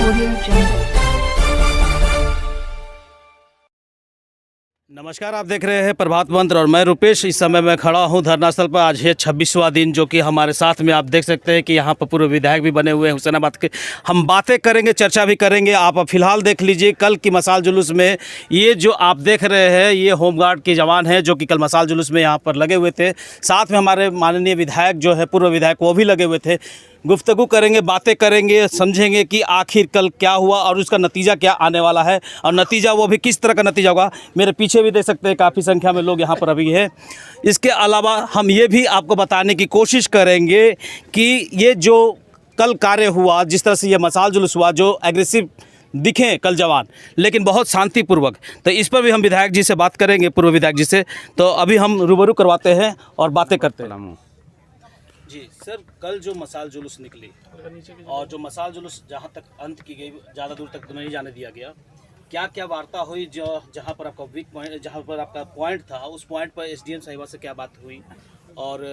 Audio Jungle. नमस्कार, आप देख रहे हैं प्रभात मंत्र और मैं रुपेश। इस समय मैं खड़ा हूं धरना स्थल पर। आज है 26वां दिन, जो कि हमारे साथ में आप देख सकते हैं कि यहां पर पूर्व विधायक भी बने हुए हैं हुसैनाबाद के। हम बातें करेंगे, चर्चा भी करेंगे। आप फिलहाल देख लीजिए कल की मसाल जुलूस में ये जो आप देख रहे हैं ये होमगार्ड के जवान हैं, जो कि कल मसाल जुलूस में यहाँ पर लगे हुए थे। साथ में हमारे माननीय विधायक जो है, पूर्व विधायक, वो भी लगे हुए थे। गुफ्तगू करेंगे, बातें करेंगे, समझेंगे कि आखिर कल क्या हुआ और उसका नतीजा क्या आने वाला है, और नतीजा वो भी किस तरह का नतीजा होगा। मेरे पीछे भी देख सकते हैं काफ़ी संख्या में लोग यहाँ पर अभी है। इसके अलावा हम ये भी आपको बताने की कोशिश करेंगे कि ये जो कल कार्य हुआ, जिस तरह से ये मसाल जुलूस हुआ, जो एग्रेसिव दिखे कल जवान, लेकिन बहुत शांतिपूर्वक, तो इस पर भी हम विधायक जी से बात करेंगे, पूर्व विधायक जी से। तो अभी हम रूबरू करवाते हैं और बातें करते हैं। जी सर, कल जो मसाल जुलूस निकली और जो मसाल जुलूस जहाँ तक अंत की गई, ज़्यादा दूर तक नहीं जाने दिया गया, क्या क्या वार्ता हुई? जो जहाँ पर आपका वीक पॉइंट, जहाँ पर आपका पॉइंट था, उस पॉइंट पर एसडीएम साहिबा से क्या बात हुई और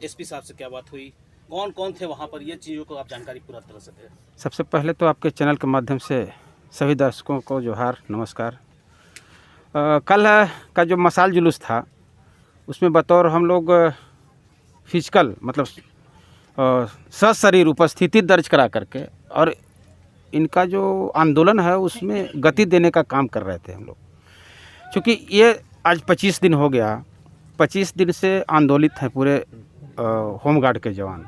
एसपी साहब से क्या बात हुई? कौन कौन थे वहाँ पर? ये चीज़ों को आप जानकारी पूरा तरह से दें। सबसे पहले तो आपके चैनल के माध्यम से सभी दर्शकों को जोहार, नमस्कार। कल का जो मसाल जुलूस था उसमें बतौर हम लोग फिजिकल मतलब सशरीर उपस्थिति दर्ज करा करके और इनका जो आंदोलन है उसमें गति देने का काम कर रहे थे हम लोग। क्योंकि ये आज 25 दिन हो गया, 25 दिन से आंदोलित हैं पूरे होमगार्ड के जवान।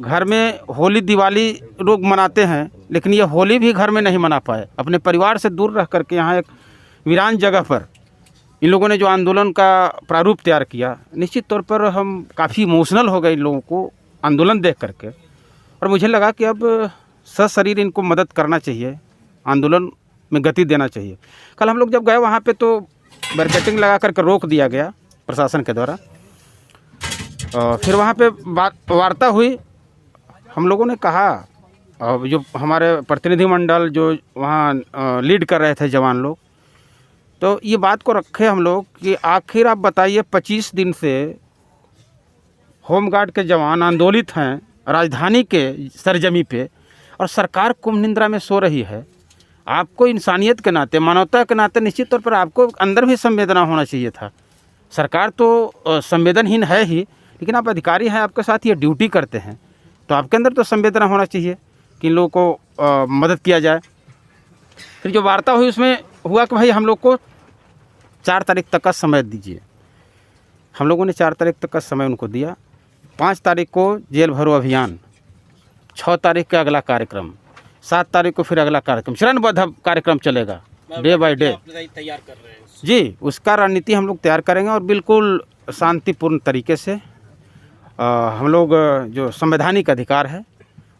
घर में होली दिवाली लोग मनाते हैं, लेकिन ये होली भी घर में नहीं मना पाए। अपने परिवार से दूर रह करके यहाँ एक वीरान जगह पर इन लोगों ने जो आंदोलन का प्रारूप तैयार किया, निश्चित तौर पर हम काफ़ी इमोशनल हो गए इन लोगों को आंदोलन देख करके। और मुझे लगा कि अब सशरीर इनको मदद करना चाहिए, आंदोलन में गति देना चाहिए। कल हम लोग जब गए वहाँ पे तो बैरिकेडिंग लगा करके रोक दिया गया प्रशासन के द्वारा। फिर वहाँ पे वार्ता हुई। हम लोगों ने कहा, जो हमारे प्रतिनिधिमंडल जो वहाँ लीड कर रहे थे जवान लोग, तो ये बात को रखे हम लोग कि आखिर आप बताइए 25 दिन से होमगार्ड के जवान आंदोलित हैं राजधानी के सरजमी पे, और सरकार कुंभ निंद्रा में सो रही है। आपको इंसानियत के नाते, मानवता के नाते निश्चित तौर पर आपको अंदर भी संवेदना होना चाहिए था। सरकार तो संवेदनहीन है ही, लेकिन आप अधिकारी हैं, आपके साथ ये ड्यूटी करते हैं, तो आपके अंदर तो संवेदना होना चाहिए कि इन लोगों को मदद किया जाए। फिर जो वार्ता हुई उसमें हुआ कि भाई हम लोग को 4 तारीख तक का समय दीजिए। हम लोगों ने 4 तारीख तक का समय उनको दिया। 5 तारीख को जेल भरो अभियान, 6 तारीख का अगला कार्यक्रम, 7 तारीख को फिर अगला कार्यक्रम, चरणबद्ध कार्यक्रम चलेगा डे बाय डे। तैयार कर रहे हैं जी, उसका रणनीति हम लोग तैयार करेंगे और बिल्कुल शांतिपूर्ण तरीके से हम लोग जो संवैधानिक अधिकार है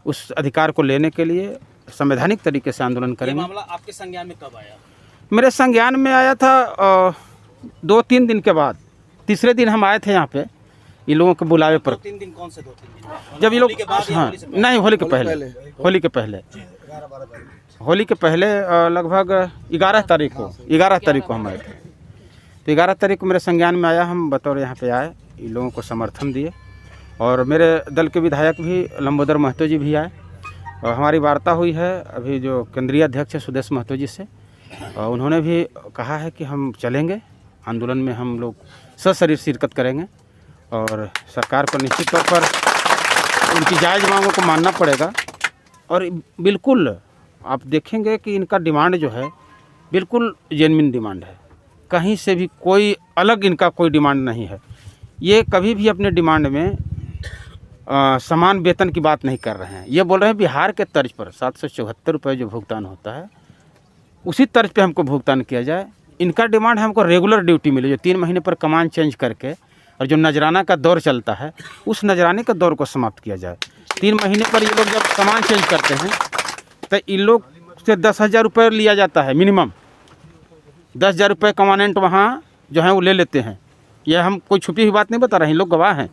उस अधिकार को लेने के लिए संवैधानिक तरीके से आंदोलन करेंगे। ये मामला आपके संज्ञान में कब आया? मेरे संज्ञान में आया था 2-3 दिन के बाद। तीसरे दिन हम आए थे यहाँ पे इन लोगों के बुलावे पर। 2-3 दिन? कौन से 2-3 दिन? जब ये लोग, हाँ, नहीं, होली के पहले होली के पहले लगभग 11 तारीख को हम आए थे। तो 11 तारीख को मेरे संज्ञान में आया, हम बतौर यहाँ पे आए, इन लोगों को समर्थन दिए। और मेरे दल के विधायक भी लंबोदर महतो जी भी आए और हमारी वार्ता हुई है अभी जो केंद्रीय अध्यक्ष है सुदेश महतो जी से। उन्होंने भी कहा है कि हम चलेंगे आंदोलन में, हम लोग सशरीर शिरकत करेंगे और सरकार को निश्चित तौर पर उनकी जायज़ मांगों को मानना पड़ेगा। और बिल्कुल आप देखेंगे कि इनका डिमांड जो है बिल्कुल जेन्युइन डिमांड है, कहीं से भी कोई अलग इनका कोई डिमांड नहीं है। ये कभी भी अपने डिमांड में समान वेतन की बात नहीं कर रहे हैं। ये बोल रहे हैं बिहार के तर्ज पर 774 रुपये जो भुगतान होता है उसी तर्ज पे हमको भुगतान किया जाए। इनका डिमांड है हमको रेगुलर ड्यूटी मिले, जो 3 महीने पर कमान चेंज करके, और जो नजराना का दौर चलता है उस नजराने का दौर को समाप्त किया जाए। 3 महीने पर ये लोग जब कमान चेंज करते हैं तो इन लोग से 10,000 रुपये लिया जाता है मिनिमम। 10,000 रुपये कमानेंट वहाँ जो है वो ले लेते हैं। यह हम कोई छुपी हुई बात नहीं बता रहे हैं, लोग गवाह हैं।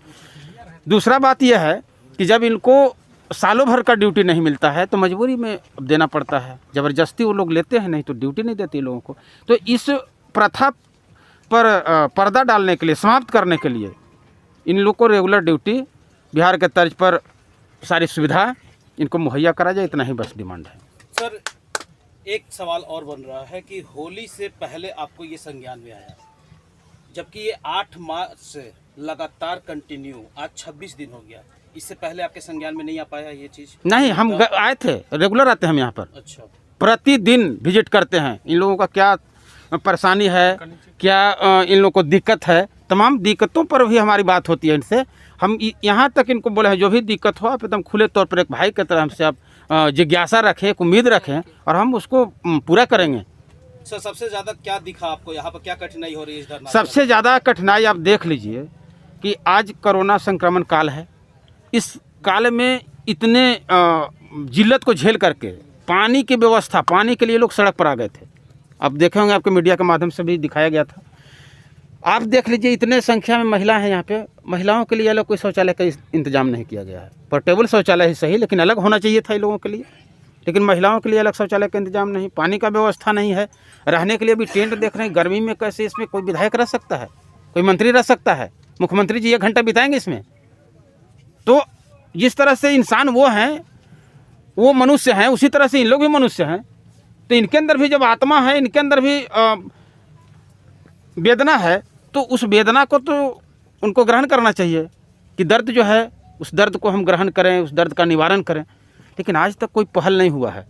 दूसरा बात यह है कि जब इनको सालों भर का ड्यूटी नहीं मिलता है तो मजबूरी में देना पड़ता है, ज़बरदस्ती वो लोग लेते हैं, नहीं तो ड्यूटी नहीं देती लोगों को। तो इस प्रथा पर पर्दा डालने के लिए, समाप्त करने के लिए इन लोग को रेगुलर ड्यूटी, बिहार के तर्ज पर सारी सुविधा इनको मुहैया करा जाए, इतना ही बस डिमांड है। सर एक सवाल और बन रहा है कि होली से पहले आपको ये संज्ञान में आया, जबकि ये 8 मार्च से लगातार कंटिन्यू आज 26 दिन हो गया, इससे पहले आपके संज्ञान में नहीं आ पाया ये चीज़? नहीं, हम आए थे, रेगुलर आते हैं हम यहाँ पर, अच्छा, प्रतिदिन विजिट करते हैं। इन लोगों का क्या परेशानी है, क्या इन लोगों को दिक्कत है, तमाम दिक्कतों पर भी हमारी बात होती है इनसे। हम यहाँ तक इनको बोले हैं जो भी दिक्कत हो आप एकदम खुले तौर पर एक भाई की तरह हमसे आप जिज्ञासा रखें, एक उम्मीद रखें और हम उसको पूरा करेंगे। सर सबसे ज़्यादा क्या दिखा आपको यहाँ पर, क्या कठिनाई हो रही है इस धरना? सबसे ज़्यादा कठिनाई आप देख लीजिए कि आज कोरोना संक्रमण काल है। इस काल में इतने जिल्लत को झेल करके पानी की व्यवस्था, पानी के लिए लोग सड़क पर आ गए थे। आप देखे होंगे, आपके मीडिया के माध्यम से भी दिखाया गया था। आप देख लीजिए इतने संख्या में महिला हैं यहाँ पे, महिलाओं के लिए अलग कोई शौचालय का इंतजाम नहीं किया गया है। पोर्टेबल शौचालय ही सही, लेकिन अलग होना चाहिए था इन लोगों के लिए, लेकिन महिलाओं के लिए अलग शौचालय का इंतजाम नहीं, पानी का व्यवस्था नहीं है। रहने के लिए भी टेंट देख रहे हैं, गर्मी में कैसे इसमें कोई विधायक रह सकता है, कोई मंत्री रह सकता है? मुख्यमंत्री जी 1 घंटा बिताएंगे इसमें? तो जिस तरह से इंसान वो हैं, वो मनुष्य हैं, उसी तरह से इन लोग भी मनुष्य हैं। तो इनके अंदर भी जब आत्मा है, इनके अंदर भी वेदना है, तो उस वेदना को तो उनको ग्रहण करना चाहिए कि दर्द जो है उस दर्द को हम ग्रहण करें, उस दर्द का निवारण करें। लेकिन आज तक कोई पहल नहीं हुआ है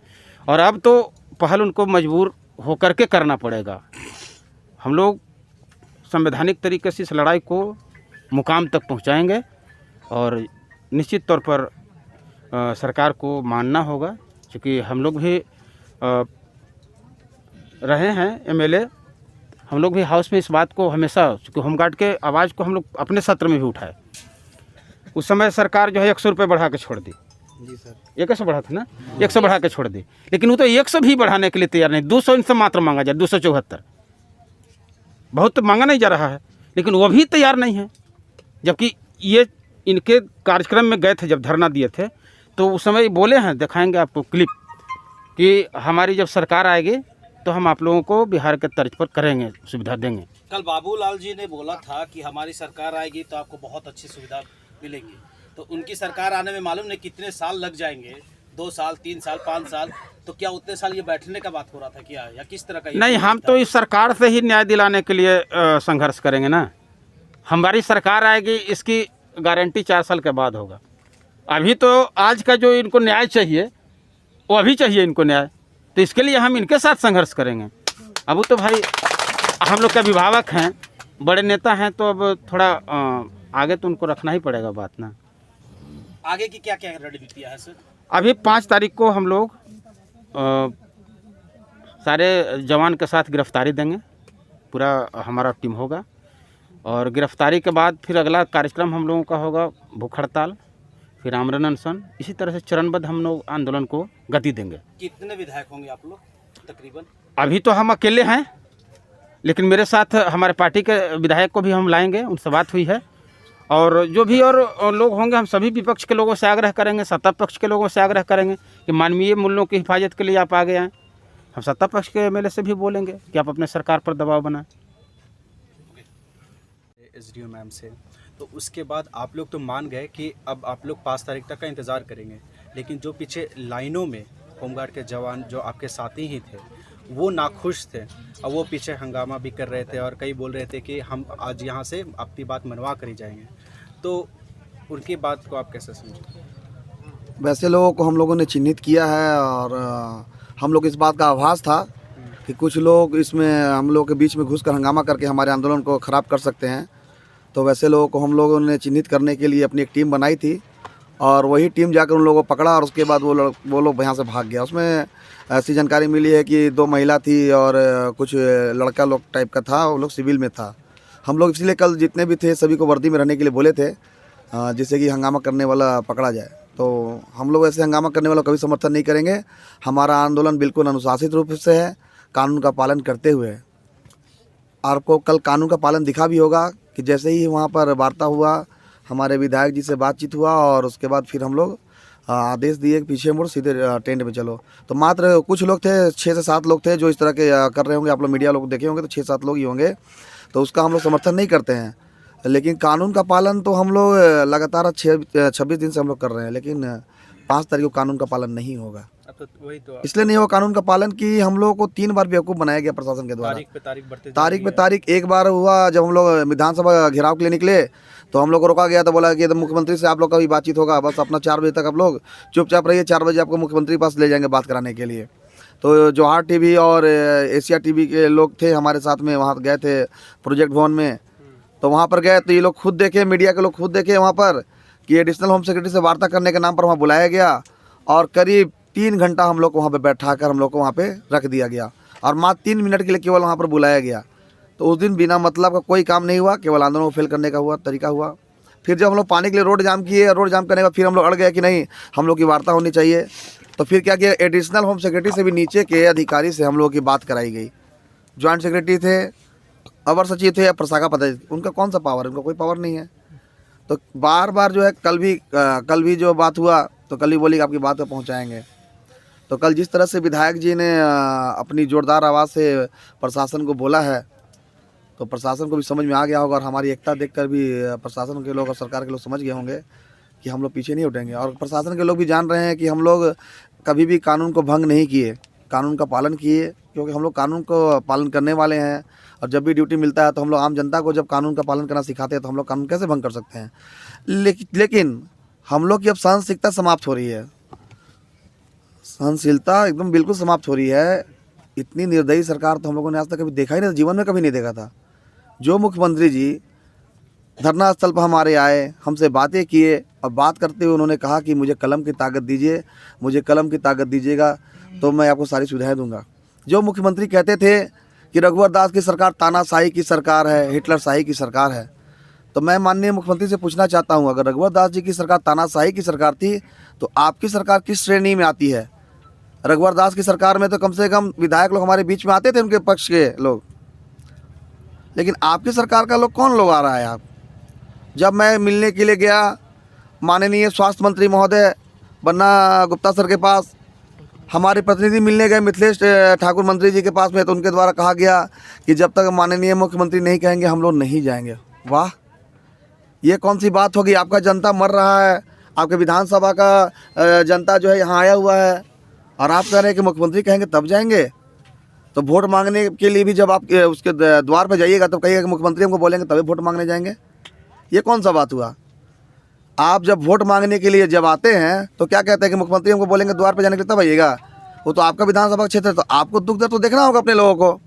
और अब तो पहल उनको मजबूर होकर के करना पड़ेगा। हम लोग संवैधानिक तरीके से इस लड़ाई को मुकाम तक पहुंचाएंगे और निश्चित तौर पर सरकार को मानना होगा, क्योंकि हम लोग भी रहे हैं एमएलए, हम लोग भी हाउस में इस बात को हमेशा, क्योंकि होमगार्ड के आवाज़ को हम लोग अपने सत्र में भी उठाए। उस समय सरकार जो है 100 रुपये बढ़ा के छोड़ दी। जी सर, 100 बढ़ा था ना, 100 बढ़ा के छोड़ दी, लेकिन वो तो 100 भी बढ़ाने के लिए तैयार नहीं। 200 इनसे मात्र मांगा जाए, 274, बहुत तो मांगा नहीं जा रहा है, लेकिन वो भी तैयार नहीं है। जबकि ये इनके कार्यक्रम में गए थे, जब धरना दिए थे तो उस समय बोले हैं, दिखाएंगे आपको क्लिप, कि हमारी जब सरकार आएगी तो हम आप लोगों को बिहार के तर्ज पर करेंगे, सुविधा देंगे। कल बाबूलाल जी ने बोला था कि हमारी सरकार आएगी तो आपको बहुत अच्छी सुविधा मिलेंगी, तो उनकी सरकार आने में मालूम नहीं कितने साल लग जाएंगे, 2 साल, 3 साल, 5 साल, तो क्या उतने साल ये बैठने का बात हो रहा था क्या, या किस तरह का? नहीं, हम तो इस सरकार से ही न्याय दिलाने के लिए संघर्ष करेंगे ना। हमारी सरकार आएगी, इसकी गारंटी 4 साल के बाद होगा। अभी तो आज का जो इनको न्याय चाहिए वो अभी चाहिए इनको न्याय, तो इसके लिए हम इनके साथ संघर्ष करेंगे। अब तो भाई हम लोग के अभिभावक हैं, बड़े नेता हैं, तो अब थोड़ा आगे तो उनको रखना ही पड़ेगा बात ना। आगे की क्या क्या रणनीतियाँ है सर? अभी 5 तारीख को हम लोग सारे जवान के साथ गिरफ्तारी देंगे, पूरा हमारा टीम होगा, और गिरफ्तारी के बाद फिर अगला कार्यक्रम हम लोगों का होगा भूख हड़ताल, फिर आमरण अनशन। इसी तरह से चरणबद्ध हम लोग आंदोलन को गति देंगे। कितने विधायक होंगे आप लोग तकरीबन? अभी तो हम अकेले हैं, लेकिन मेरे साथ हमारे पार्टी के विधायक को भी हम लाएंगे, उनसे बात हुई है। और जो भी और लोग होंगे, हम सभी विपक्ष के लोगों से आग्रह करेंगे, सत्ता पक्ष के लोगों से आग्रह करेंगे कि मानवीय मूल्यों की हिफाजत के लिए आप आगे आएँ। हम सत्ता पक्ष के एमएलए से भी बोलेंगे कि आप अपने सरकार पर दबाव बनाएं। एसडीओ मैम से, तो उसके बाद आप लोग तो मान गए कि अब आप लोग 5 तारीख तक का इंतज़ार करेंगे, लेकिन जो पीछे लाइनों में होमगार्ड के जवान जो आपके साथी ही थे वो नाखुश थे और वो पीछे हंगामा भी कर रहे थे और कई बोल रहे थे कि हम आज यहाँ से अपनी बात मनवा कर ही जाएंगे। तो उनकी बात को आप कैसे समझे? वैसे लोगों को हम लोगों ने चिन्हित किया है और हम लोग इस बात का आभास था कि कुछ लोग इसमें हम लोग के बीच में घुसकर हंगामा करके हमारे आंदोलन को ख़राब कर सकते हैं। तो वैसे लोगों को हम लोगों ने चिन्हित करने के लिए अपनी एक टीम बनाई थी और वही टीम जाकर उन लोगों को पकड़ा और उसके बाद वो लोग यहाँ से भाग गया। उसमें ऐसी जानकारी मिली है कि 2 महिला थी और कुछ लड़का लोग टाइप का था, वो लोग सिविल में था। हम लोग इसलिए कल जितने भी थे सभी को वर्दी में रहने के लिए बोले थे, जिससे कि हंगामा करने वाला पकड़ा जाए। तो हम लोग ऐसे हंगामा करने वाला कभी समर्थन नहीं करेंगे। हमारा आंदोलन बिल्कुल अनुशासित रूप से है, कानून का पालन करते हुए। आपको कल कानून का पालन दिखा भी होगा कि जैसे ही वहाँ पर वार्ता हुआ, हमारे विधायक जी से बातचीत हुआ और उसके बाद फिर हम लोग आदेश दिए कि पीछे मुड़ सीधे टेंट में चलो। तो मात्र कुछ लोग थे, 6 से 7 लोग थे जो इस तरह के कर रहे होंगे। आप लोग मीडिया लोग देखे होंगे तो 6-7 लोग ही होंगे, तो उसका हम लोग समर्थन नहीं करते हैं। लेकिन कानून का पालन तो हम लोग लगातार 26 दिन से हम लोग कर रहे हैं, लेकिन 5 तारीख को कानून का पालन नहीं होगा। अब तो वही तो इसलिए नहीं होगा कानून का पालन कि हम लोगों को 3 बार बेवकूफ़ बनाया गया प्रशासन के द्वारा। तारीख पे तारीख बढ़ते जा तारीख रही पे है। तारीख एक बार हुआ जब हम लोग विधानसभा घेराव के लिए निकले तो हम लोग को रोका गया, तो बोला कि मुख्यमंत्री से आप लोग का भी बातचीत होगा, बस अपना 4 बजे तक आप लोग चुपचाप रहिए, 4 बजे आपको मुख्यमंत्री के पास ले जाएंगे बात कराने के लिए। तो जौहर टीवी और एशिया टीवी के लोग थे हमारे साथ में, वहाँ गए थे प्रोजेक्ट भवन में। तो वहाँ पर गए तो ये लोग खुद देखे, मीडिया के लोग खुद देखे वहाँ पर कि एडिशनल होम सेक्रेटरी से वार्ता करने के नाम पर वहाँ बुलाया गया और करीब 3 घंटा हम लोग को वहाँ पे बैठा कर हम लोग को वहाँ पे रख दिया गया और मात्र 3 मिनट के लिए केवल वहाँ पर बुलाया गया। तो उस दिन बिना मतलब का कोई काम नहीं हुआ, केवल आंदोलन को फेल करने का हुआ तरीका हुआ। फिर जब हम लोग पानी के लिए रोड जाम किए, रोड जाम करने के बाद फिर हम लोग अड़ गए कि नहीं हम लोग की वार्ता होनी चाहिए। तो फिर क्या किया, एडिशनल होम सेक्रेटरी से भी नीचे के अधिकारी से हम लोगों की बात कराई गई। ज्वाइंट सेक्रेटरी थे, अवर सचिव थे, प्रशाखा पदाधिकारी, उनका कौन सा पावर है, उनका कोई पावर नहीं है। तो बार बार जो है कल भी जो बात हुआ तो कल ही बोली कि आपकी बात को पहुँचाएँगे। तो कल जिस तरह से विधायक जी ने अपनी जोरदार आवाज़ से प्रशासन को बोला है तो प्रशासन को भी समझ में आ गया होगा और हमारी एकता देखकर भी प्रशासन के लोग और सरकार के लोग समझ गए होंगे कि हम लोग पीछे नहीं उठेंगे। और प्रशासन के लोग भी जान रहे हैं कि हम लोग कभी भी कानून को भंग नहीं किए, कानून का पालन किए, क्योंकि हम लोग कानून को पालन करने वाले हैं। और जब भी ड्यूटी मिलता है तो हम लोग आम जनता को जब कानून का पालन करना सिखाते हैं तो हम लोग कानून कैसे भंग कर सकते हैं। लेकिन हम लोग की अब सहनशीलता समाप्त हो रही है, सहनशीलता एकदम बिल्कुल समाप्त हो रही है। इतनी निर्दयी सरकार तो हम लोगों ने आज तक कभी देखा ही नहीं था, जीवन में कभी नहीं देखा था। जो मुख्यमंत्री जी धरना स्थल पर हमारे आए, हमसे बातें किए और बात करते हुए उन्होंने कहा कि मुझे कलम की ताकत दीजिए, मुझे कलम की ताकत दीजिएगा तो मैं आपको सारी सुविधाएं दूंगा। जो मुख्यमंत्री कहते थे कि रघुवर दास की सरकार तानाशाही की सरकार है, हिटलरशाही की सरकार है, तो मैं माननीय मुख्यमंत्री से पूछना चाहता हूं, अगर रघुवर दास जी की सरकार तानाशाही की सरकार थी तो आपकी सरकार किस श्रेणी में आती है? रघुवर दास की सरकार में तो कम से कम विधायक लोग हमारे बीच में आते थे, उनके पक्ष के लोग, लेकिन आपकी सरकार का लोग कौन लोग आ रहा है? आप जब मैं मिलने के लिए गया माननीय स्वास्थ्य मंत्री महोदय बन्ना गुप्ता सर के पास, हमारे प्रतिनिधि मिलने गए मिथिलेश ठाकुर मंत्री जी के पास में, तो उनके द्वारा कहा गया कि जब तक माननीय मुख्यमंत्री नहीं कहेंगे हम लोग नहीं जाएंगे। वाह, ये कौन सी बात होगी? आपका जनता मर रहा है, आपके विधानसभा का जनता जो है यहाँ आया हुआ है और आप कह रहे हैं कि मुख्यमंत्री कहेंगे तब जाएंगे। तो वोट मांगने के लिए भी जब आप उसके द्वार पर जाइएगा तो कहिएगा कि मुख्यमंत्री हमको बोलेंगे तभी वोट मांगने जाएंगे। ये कौन सा बात हुआ? आप जब वोट मांगने के लिए जब आते हैं तो क्या कहते हैं कि मुख्यमंत्री हमको बोलेंगे द्वार पर जाने के लिए तब आइएगा। वो तो आपका विधानसभा क्षेत्र है, तो आपको दुख दर्द तो देखना होगा अपने लोगों को।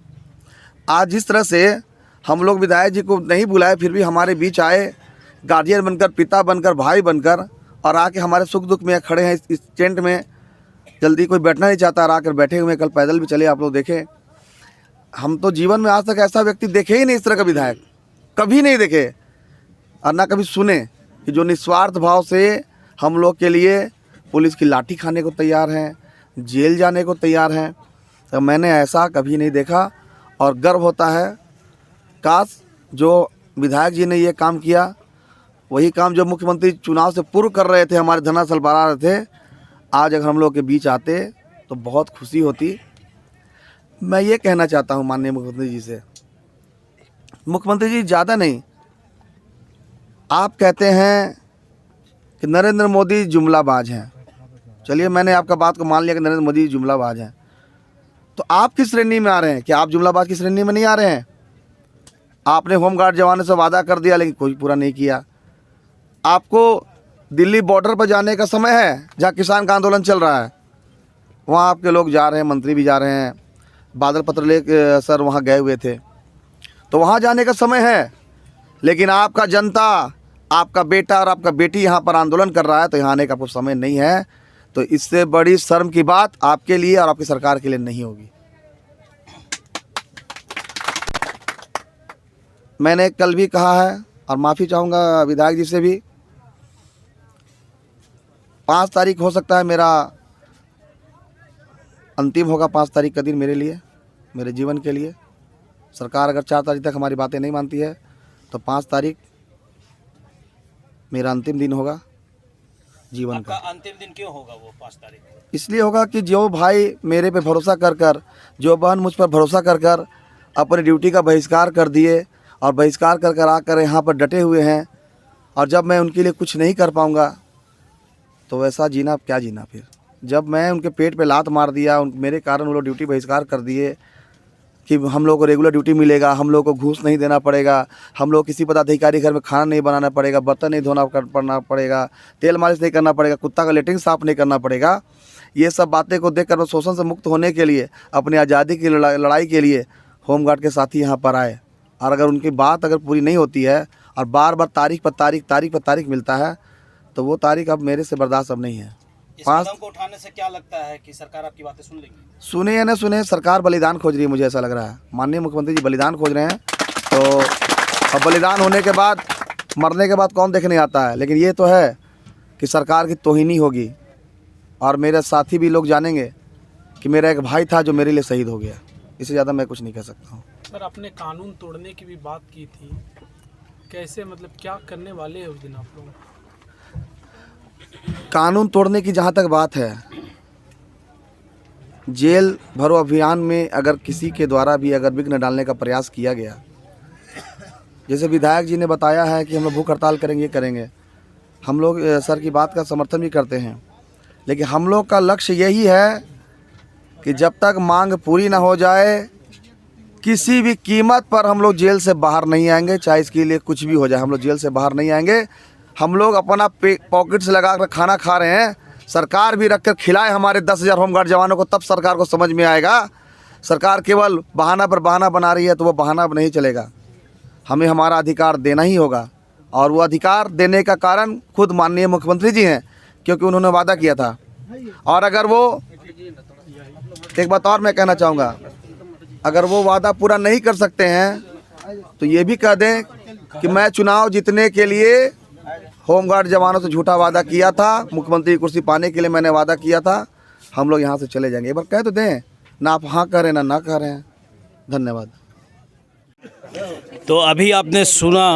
आज जिस तरह से हम लोग विधायक जी को नहीं बुलाए फिर भी हमारे बीच आए, गार्जियन बनकर, पिता बनकर, भाई बनकर, और आके हमारे सुख दुख में खड़े हैं इस टेंट में। जल्दी कोई बैठना नहीं चाहता, आकर बैठे हुए, कल पैदल भी चले, आप लोग देखें। हम तो जीवन में आज तक ऐसा व्यक्ति देखे ही नहीं, इस तरह का विधायक कभी नहीं देखे और ना कभी सुने कि जो निस्वार्थ भाव से हम लोग के लिए पुलिस की लाठी खाने को तैयार हैं, जेल जाने को तैयार हैं। तो मैंने ऐसा कभी नहीं देखा और गर्व होता है। काश जो विधायक जी ने ये काम किया वही काम जो मुख्यमंत्री चुनाव से पूर्व कर रहे थे, हमारे धरना स्थल बना रहे थे, आज अगर हम लोग के बीच आते तो बहुत खुशी होती। मैं ये कहना चाहता हूँ माननीय मुख्यमंत्री जी से, मुख्यमंत्री जी ज़्यादा नहीं, आप कहते हैं कि नरेंद्र मोदी जुमलाबाज हैं। चलिए मैंने आपका बात को मान लिया कि नरेंद्र मोदी जुमलाबाज हैं, तो आप किस श्रेणी में आ रहे हैं? क्या आप जुमलाबाज की श्रेणी में नहीं आ रहे हैं? आपने होमगार्ड जवानों से वादा कर दिया लेकिन कोई पूरा नहीं किया। आपको दिल्ली बॉर्डर पर जाने का समय है जहाँ किसान का आंदोलन चल रहा है, वहाँ आपके लोग जा रहे हैं, मंत्री भी जा रहे हैं, बादल पत्रलेख सर वहाँ गए हुए थे, तो वहाँ जाने का समय है, लेकिन आपका जनता, आपका बेटा और आपका बेटी यहाँ पर आंदोलन कर रहा है, तो यहाँ आने का आपको समय नहीं है। तो इससे बड़ी शर्म की बात आपके लिए और आपकी सरकार के लिए नहीं होगी। मैंने कल भी कहा है और माफ़ी चाहूँगा विधायक जी से भी, 5 तारीख हो सकता है मेरा अंतिम होगा, 5 तारीख का दिन मेरे लिए, मेरे जीवन के लिए। सरकार अगर 4 तारीख तक हमारी बातें नहीं मानती है तो 5 तारीख मेरा अंतिम दिन होगा जीवन का। अंतिम दिन क्यों होगा वो 5 तारीख? इसलिए होगा कि जो भाई मेरे पे भरोसा कर कर, जो बहन मुझ पर भरोसा कर कर अपनी ड्यूटी का बहिष्कार कर दिए और बहिष्कार कर कर आकर यहाँ पर डटे हुए हैं, और जब मैं उनके लिए कुछ नहीं कर पाऊँगा तो वैसा जीना क्या जीना फिर। जब मैं उनके पेट पे लात मार दिया, मेरे कारण वो लोग ड्यूटी बहिष्कार कर दिए कि हम लोग को रेगुलर ड्यूटी मिलेगा, हम लोग को घूस नहीं देना पड़ेगा, हम लोग किसी पदाधिकारी घर में खाना नहीं बनाना पड़ेगा, बर्तन नहीं धोना पड़ना पड़ेगा, तेल मालिश नहीं करना पड़ेगा, कुत्ता का लेटरिन साफ नहीं करना पड़ेगा। ये सब बातें को देखकर मैं शोषण से मुक्त होने के लिए, अपनी आज़ादी की लड़ाई के लिए होमगार्ड के साथी यहाँ पर आए। और अगर उनकी बात अगर पूरी नहीं होती है और बार बार तारीख पर तारीख मिलता है, तो वो तारीख अब मेरे से बर्दाश्त अब नहीं है। इस कदम को उठाने से क्या लगता है कि सरकार आपकी बातें सुन लेगी? सुने या न सुने, सरकार बलिदान खोज रही है, मुझे ऐसा लग रहा है। माननीय मुख्यमंत्री जी बलिदान खोज रहे हैं। तो अब बलिदान होने के बाद, मरने के बाद कौन देखने आता है, लेकिन ये तो है कि सरकार की तौहीनी होगी और मेरे साथी भी लोग जानेंगे कि मेरा एक भाई था जो मेरे लिए शहीद हो गया। इससे ज़्यादा मैं कुछ नहीं कह सकता हूँ। सर, आपने कानून तोड़ने की भी बात की थी, कैसे, मतलब क्या करने वाले हैं उस दिन आप लोग? कानून तोड़ने की जहाँ तक बात है, जेल भरो अभियान में अगर किसी के द्वारा भी अगर विघ्न डालने का प्रयास किया गया, जैसे विधायक जी ने बताया है कि हम लोग भूख हड़ताल करेंगे, हम लोग सर की बात का समर्थन भी करते हैं, लेकिन हम लोग का लक्ष्य यही है कि जब तक मांग पूरी ना हो जाए, किसी भी कीमत पर हम लोग जेल से बाहर नहीं आएंगे। चाहे इसके लिए कुछ भी हो जाए, हम लोग जेल से बाहर नहीं आएंगे। हम लोग अपना पॉकेट से लगा कर खाना खा रहे हैं, सरकार भी रख कर खिलाए हमारे 10,000 होमगार्ड जवानों को, तब सरकार को समझ में आएगा। सरकार केवल बहाना पर बहाना बना रही है, तो वो बहाना नहीं चलेगा। हमें हमारा अधिकार देना ही होगा, और वो अधिकार देने का कारण खुद माननीय मुख्यमंत्री जी हैं, क्योंकि उन्होंने वादा किया था। और अगर वो, एक बात और मैं कहना चाहूँगा, अगर वो वादा पूरा नहीं कर सकते हैं तो ये भी कह दें कि मैं चुनाव जीतने के लिए होमगार्ड जवानों से झूठा वादा किया था, मुख्यमंत्री की कुर्सी पाने के लिए मैंने वादा किया था, हम लोग यहाँ से चले जाएंगे। एक बार कह तो दें, ना आप हाँ कह रहे हैं ना कह रहे हैं। धन्यवाद। तो अभी आपने सुना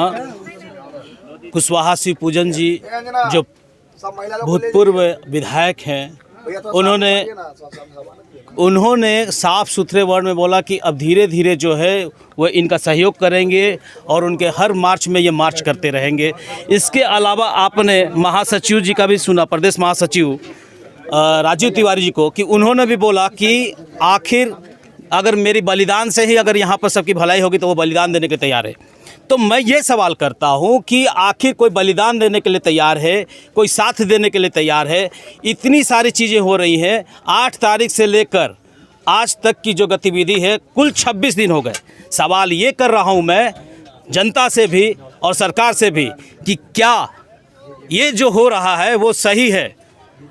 कुशवाहा शिव पूजन जी, जो भूतपूर्व विधायक हैं, उन्होंने साफ सुथरे वर्ड में बोला कि अब धीरे धीरे जो है वो इनका सहयोग करेंगे और उनके हर मार्च में ये मार्च करते रहेंगे। इसके अलावा आपने महासचिव जी का भी सुना, प्रदेश महासचिव राजीव तिवारी जी को, कि उन्होंने भी बोला कि आखिर अगर मेरी बलिदान से ही अगर यहाँ पर सबकी भलाई होगी तो वो बलिदान देने के तैयार है। तो मैं ये सवाल करता हूँ कि आखिर कोई बलिदान देने के लिए तैयार है, कोई साथ देने के लिए तैयार है? इतनी सारी चीज़ें हो रही हैं, 8 तारीख से लेकर आज तक की जो गतिविधि है, कुल 26 दिन हो गए। सवाल ये कर रहा हूँ मैं जनता से भी और सरकार से भी कि क्या ये जो हो रहा है वो सही है,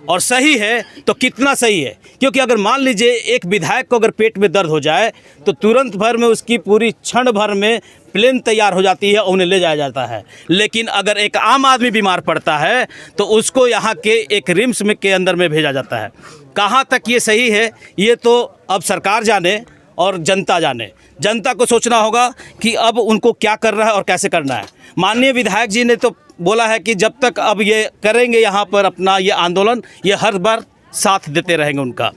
और सही है तो कितना सही है? क्योंकि अगर मान लीजिए एक विधायक को अगर पेट में दर्द हो जाए तो तुरंत भर में उसकी पूरी क्षण भर में प्लेन तैयार हो जाती है और उन्हें ले जाया जाता है। लेकिन अगर एक आम आदमी बीमार पड़ता है तो उसको यहाँ के एक रिम्स में के अंदर में भेजा जाता है। कहाँ तक ये सही है, ये तो अब सरकार जाने और जनता जाने। जनता को सोचना होगा कि अब उनको क्या करना है और कैसे करना है। माननीय विधायक जी ने तो बोला है कि जब तक अब ये करेंगे यहाँ पर अपना ये आंदोलन, ये हर बार साथ देते रहेंगे उनका।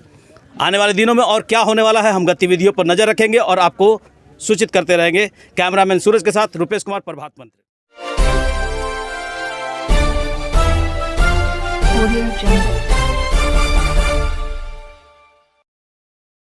आने वाले दिनों में और क्या होने वाला है, हम गतिविधियों पर नज़र रखेंगे और आपको सूचित करते रहेंगे। कैमरामैन सूरज के साथ रुपेश कुमार, प्रभात मंत्री।